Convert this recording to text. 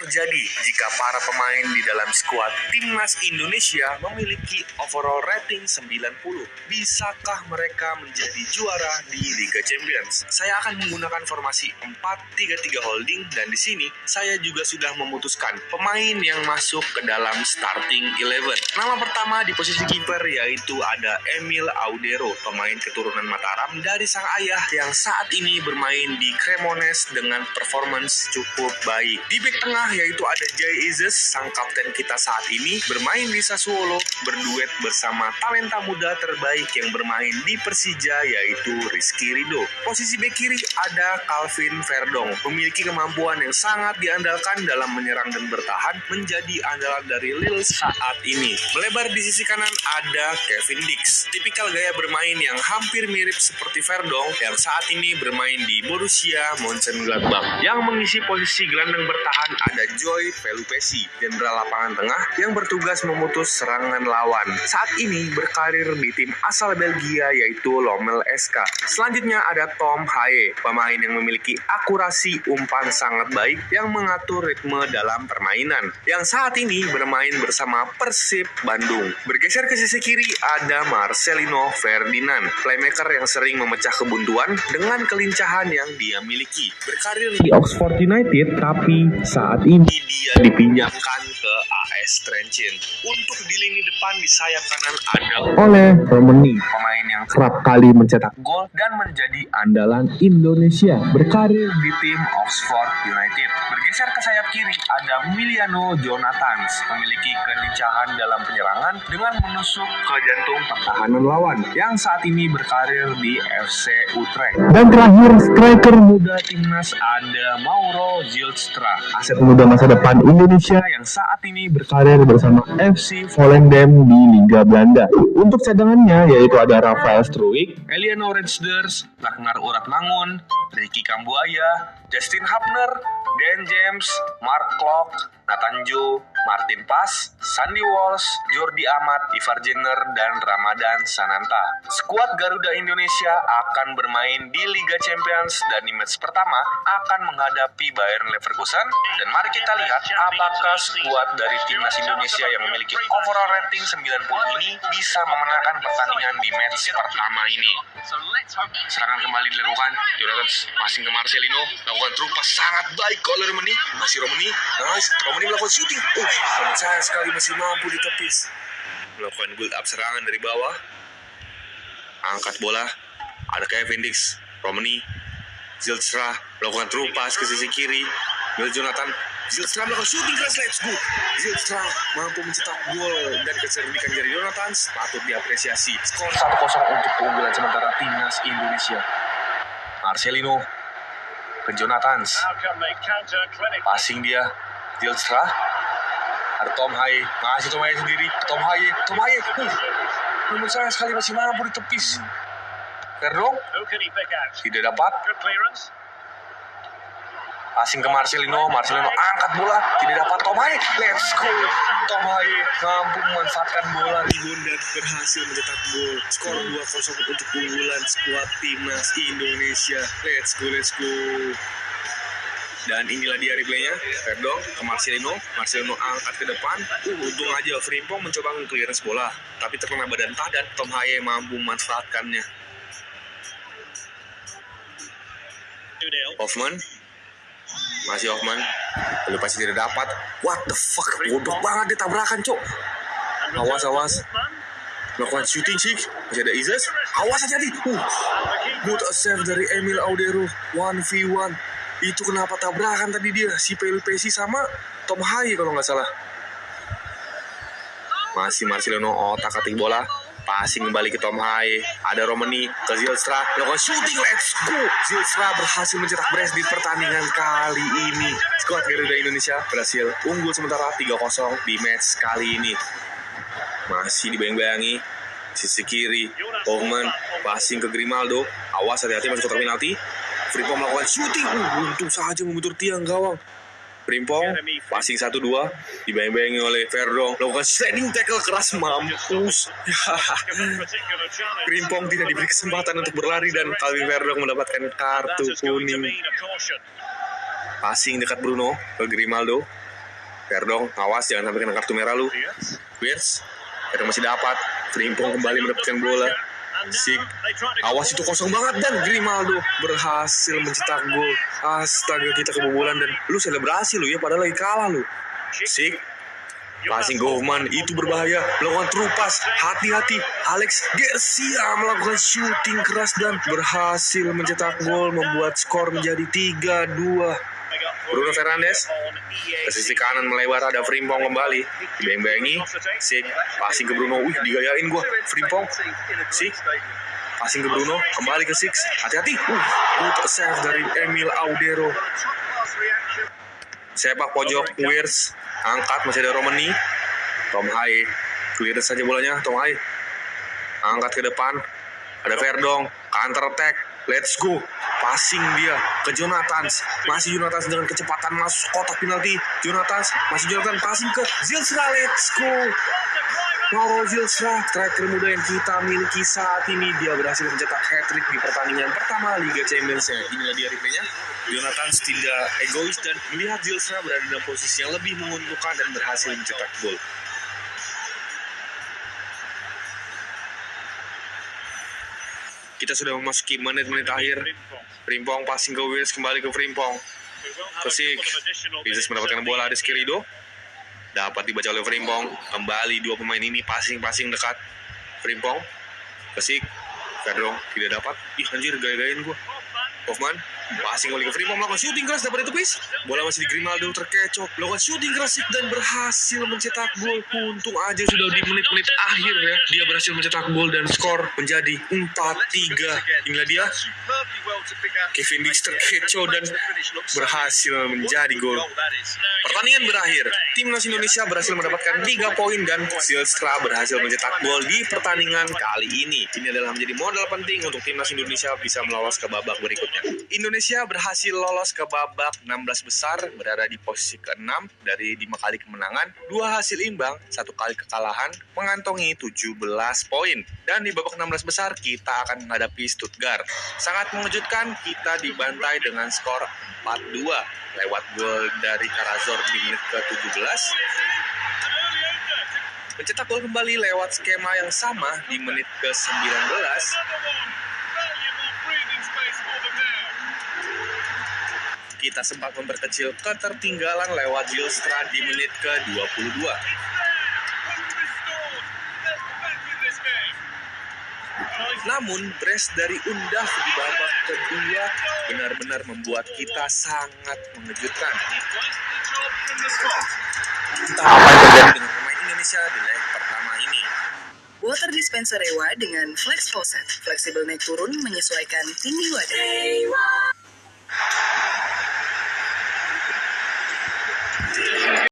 terjadi jika para pemain di dalam skuad timnas Indonesia memiliki overall rating 90? Bisakah mereka menjadi juara di Liga Champions? Saya akan menggunakan formasi 4-3-3 holding, dan di sini saya juga sudah memutuskan pemain yang masuk ke dalam starting 11. Nama pertama di posisi kiper yaitu ada Emil Audero, pemain keturunan Mataram dari sang ayah yang saat ini bermain di Cremonese dengan performance cukup baik. Di bek tengah yaitu ada Jay Izes, sang kapten kita saat ini, bermain di Sassuolo, berduet bersama talenta muda terbaik yang bermain di Persija yaitu Rizky Ridho. Posisi bek kiri ada Calvin Verdong, memiliki kemampuan yang sangat diandalkan dalam menyerang dan bertahan, menjadi andalan dari Lille saat ini. Melebar di sisi kanan ada Kevin Dix, tipikal gaya bermain yang hampir mirip seperti Verdong yang saat ini bermain di Borussia Mönchengladbach. Yang mengisi posisi gelandang bertahan ada Joy Pelupesi, jenderal lapangan tengah yang bertugas memutus serangan lawan. Saat ini berkarir di tim asal Belgia yaitu Lommel SK. Selanjutnya ada Tom Haye, pemain yang memiliki akurasi umpan sangat baik yang mengatur ritme dalam permainan, yang saat ini bermain bersama Persib Bandung. Bergeser ke sisi kiri ada Marcelino Ferdinand, playmaker yang sering memecah kebuntuan dengan kelincahan yang dia miliki. Berkarir di Oxford United, tapi saat ini dia dipinjamkan ke AS Trenčín. Untuk di lini depan di sayap kanan ada Ole Romani, pemain yang kerap kali mencetak gol dan menjadi andalan Indonesia, berkarir di tim Oxford United. Bergeser ke sayap kiri ada Miliano Jonathans, memiliki kelincahan dalam penyerangan dengan menusuk ke jantung pertahanan lawan, yang saat ini berkarir di FC Utrecht. Dan terakhir, striker muda timnas ada Mauro Zylstra, aset muda masa depan Indonesia yang saat ini berkarir bersama FC Volendam di Liga Belanda. Untuk cadangannya yaitu ada Rafael Struijk, Eliano Redsders, Ragnar Uratmangun, Ricky Kambuaya, Justin Hapner, Dan James, Mark Klok, Nathan Joe, Martin Pas, Sandy Walsh, Jordi Amat, Ivar Jenner, dan Ramadan Sananta. Skuad Garuda Indonesia akan bermain di Liga Champions dan di match pertama akan menghadapi Bayer Leverkusen, dan mari kita lihat apakah skuad dari timnas Indonesia yang memiliki overall rating 90 ini bisa memenangkan pertandingan di match pertama ini. Serangan kembali dilakukan, Jonathan passing ke Marcelino, lakukan true pass sangat baik oleh Romani, masih Romani, nice, Romani melakukan shooting, namun sayang sekali masih mampu ditepis. Melakukan build up serangan dari bawah, angkat bola, ada Kevin Dix, Romani, Zylstra melakukan true pass ke sisi kiri, Jonathan, Zylstra melakukan shooting keras, let's go. Zylstra mampu mencetak gol, dan kecerdikan dari Jonathan patut diapresiasi. Skor 1-0 untuk keunggulan sementara timnas Indonesia. Marcelino ke Jonathan, passing dia, Zylstra, ada Tom Haye, masih Tom Haye sendiri, Tom Haye, namun sayang sekali masih mampu ditepis. Verdong tidak dapat, passing ke Marcelino angkat bola, tidak dapat, Tom Haye, let's go. Tom Haye mampu memanfaatkan bola rebound dan berhasil mencetak gol. Skor 2-0 untuk keunggulan skuad timnas Indonesia. Let's go. Dan inilah dia replaynya, Verdong ke Marcelino angkat ke depan, untung aja Frimpong mencoba nge-clearance bola, tapi terkena badan padat, Tom Haye mampu memanfaatkannya. Hoffman, masih Hoffman, lalu pasti tidak dapat, what the fuck, bodoh banget dia tabrakan, cok. Awas, melakukan shooting sih, masih ada Izes, awas aja nih, good save dari Emil Audero, 1v1. Itu kenapa tabrakan tadi dia, si Pelupesi sama Tom Haye kalau nggak salah. Masih Marcelino otak-atik bola, passing kembali ke Tom Haye, ada Romani ke Zylstra, melakukan shooting, let's go. Zylstra berhasil mencetak brace di pertandingan kali ini. Skuad Garuda Indonesia berhasil unggul sementara 3-0 di match kali ini. Masih dibayang-bayangi sisi kiri, Hoffman passing ke Grimaldo, awas hati-hati masuk kotak penalti. Frimpong melakukan shooting, untung saja membentur tiang gawang. Frimpong passing 1-2, dibayang-bayangi oleh Verdong, melakukan sliding tackle keras, mampus. Frimpong tidak diberi kesempatan untuk berlari dan Calvin Verdong mendapatkan kartu kuning. Passing dekat Bruno ke Grimaldo, Verdong, awas jangan sampai kena kartu merah lu. Wirtz, Verdong masih dapat. Frimpong kembali mendapatkan bola. Sik, awas itu kosong banget dan Grimaldo berhasil mencetak gol. Astaga, kita kebobolan dan lu selebrasi lu ya padahal lagi kalah lu. Sik, passing Goffman itu berbahaya, melakukan terupas, hati-hati. Alex Garcia melakukan shooting keras dan berhasil mencetak gol, membuat skor menjadi 3-2. Bruno Fernandes ke sisi kanan melebar, ada Frimpong kembali, dibeng-bengi. Sik, passing ke Bruno, digayain gua. Frimpong, Sik, passing ke Bruno, kembali ke Sik, hati-hati. Good save dari Emil Audero. Sepak pojok Wirtz, angkat, masih ada Romani. Tom Haye, clear saja bolanya, Tom Haye. Angkat ke depan, ada Verdong, counter attack, let's go. Passing dia ke Jonathan, masih Jonathan dengan kecepatan masuk kotak penalti. Jonathan, masih Jonathan, passing ke Zilstra, let's go. Mauro Zilstra, striker muda yang kita miliki saat ini, dia berhasil mencetak hat-trick di pertandingan pertama Liga Champions-nya. Inilah dia replaynya. Jonathan tidak egois dan melihat Zilstra berada dalam posisi yang lebih menguntungkan dan berhasil mencetak gol. Kita sudah memasuki menit-menit akhir. Frimpong passing ke Wirtz, kembali ke Frimpong. Ke Sik, Wirtz mendapatkan bola, ada Skirido. Dapat dibaca oleh Frimpong. Kembali dua pemain ini passing dekat. Frimpong ke Sik, Verdong tidak dapat. Ih anjir, gaya-gayain gua. Hoffman passing kembali ke Frimpong, melakukan shooting keras, dapat ditepis. Bola masih di Grimaldo, terkecoh, melakukan shooting keras dan berhasil mencetak gol. Untung aja sudah di menit-menit akhir ya, dia berhasil mencetak gol dan skor menjadi 4-3. Inilah dia, Kevin Dix terkecoh dan berhasil menjadi gol. Pertandingan berakhir, timnas Indonesia berhasil mendapatkan 3 poin dan Zilstra berhasil mencetak gol di pertandingan kali ini. Ini adalah menjadi modal penting untuk timnas Indonesia bisa lolos ke babak berikutnya. Indonesia berhasil lolos ke babak 16 besar, berada di posisi ke-6 dari 5 kali kemenangan, 2 hasil imbang, 1 kali kekalahan, mengantongi 17 poin. Dan di babak 16 besar kita akan menghadapi Stuttgart. Sangat mengejutkan, kita dibantai dengan skor 4-2 lewat gol dari Karazor di menit ke-17. Mencetak gol kembali lewat skema yang sama di menit ke-19. Kita sempat memperkecil ketertinggalan lewat Zilstra di menit ke-22. Namun, brace dari Undav di babak kedua benar-benar membuat kita sangat mengejutkan. Entah apa yang terjadi dengan pemain Indonesia di leg pertama ini. Water dispenser Ewa dengan Flex Faucet, fleksibel naik turun menyesuaikan tinggi wadah.